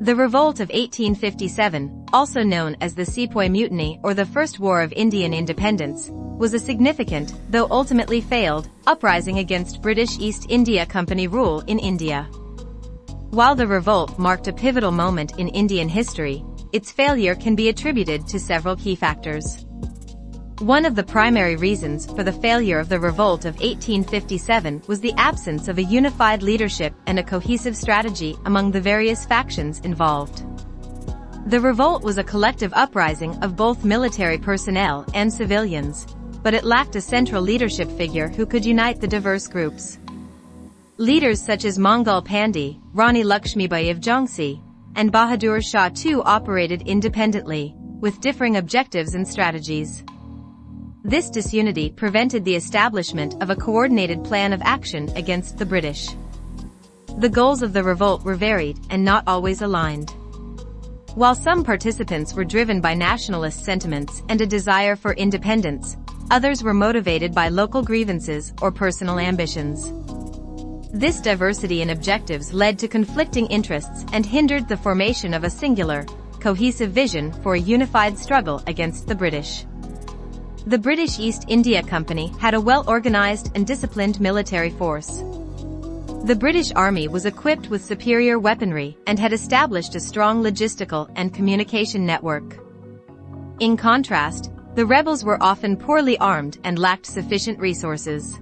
The Revolt of 1857, also known as the Sepoy Mutiny or the First War of Indian Independence, was a significant, though ultimately failed, uprising against British East India Company rule in India. While the revolt marked a pivotal moment in Indian history, its failure can be attributed to several key factors. One of the primary reasons for the failure of the Revolt of 1857 was the absence of a unified leadership and a cohesive strategy among the various factions involved. The revolt was a collective uprising of both military personnel and civilians, but it lacked a central leadership figure who could unite the diverse groups. Leaders such as Mangal Pandey, Rani Lakshmibai of Jhansi, and Bahadur Shah II operated independently, with differing objectives and strategies. This disunity prevented the establishment of a coordinated plan of action against the British. The goals of the revolt were varied and not always aligned. While some participants were driven by nationalist sentiments and a desire for independence, others were motivated by local grievances or personal ambitions. This diversity in objectives led to conflicting interests and hindered the formation of a singular, cohesive vision for a unified struggle against the British. The British East India Company had a well-organized and disciplined military force. The British Army was equipped with superior weaponry and had established a strong logistical and communication network. In contrast, the rebels were often poorly armed and lacked sufficient resources.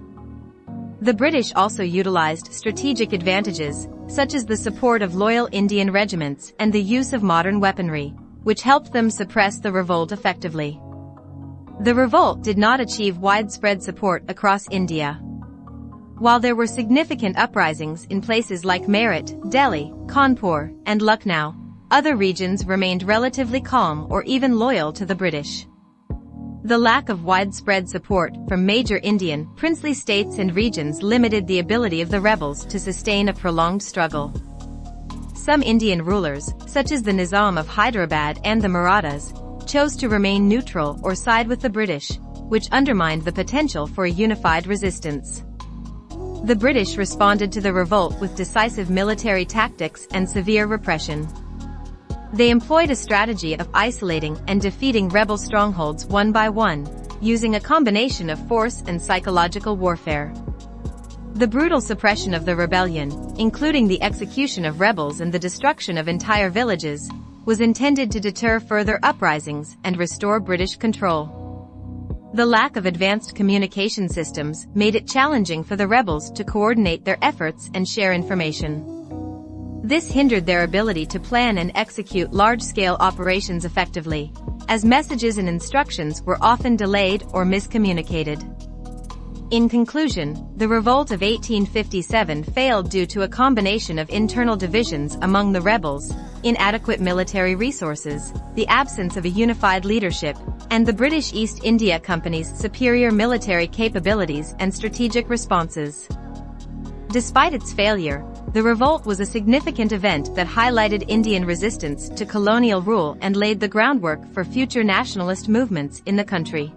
The British also utilized strategic advantages, such as the support of loyal Indian regiments and the use of modern weaponry, which helped them suppress the revolt effectively. The revolt did not achieve widespread support across India. While there were significant uprisings in places like Meerut, Delhi, Kanpur, and Lucknow, other regions remained relatively calm or even loyal to the British. The lack of widespread support from major Indian, princely states and regions limited the ability of the rebels to sustain a prolonged struggle. Some Indian rulers, such as the Nizam of Hyderabad and the Marathas, chose to remain neutral or side with the British, which undermined the potential for a unified resistance. The British responded to the revolt with decisive military tactics and severe repression. They employed a strategy of isolating and defeating rebel strongholds one by one, using a combination of force and psychological warfare. The brutal suppression of the rebellion, including the execution of rebels and the destruction of entire villages, was intended to deter further uprisings and restore British control. The lack of advanced communication systems made it challenging for the rebels to coordinate their efforts and share information. This hindered their ability to plan and execute large-scale operations effectively, as messages and instructions were often delayed or miscommunicated. In conclusion, the revolt of 1857 failed due to a combination of internal divisions among the rebels, inadequate military resources, the absence of a unified leadership, and the British East India Company's superior military capabilities and strategic responses. Despite its failure, the revolt was a significant event that highlighted Indian resistance to colonial rule and laid the groundwork for future nationalist movements in the country.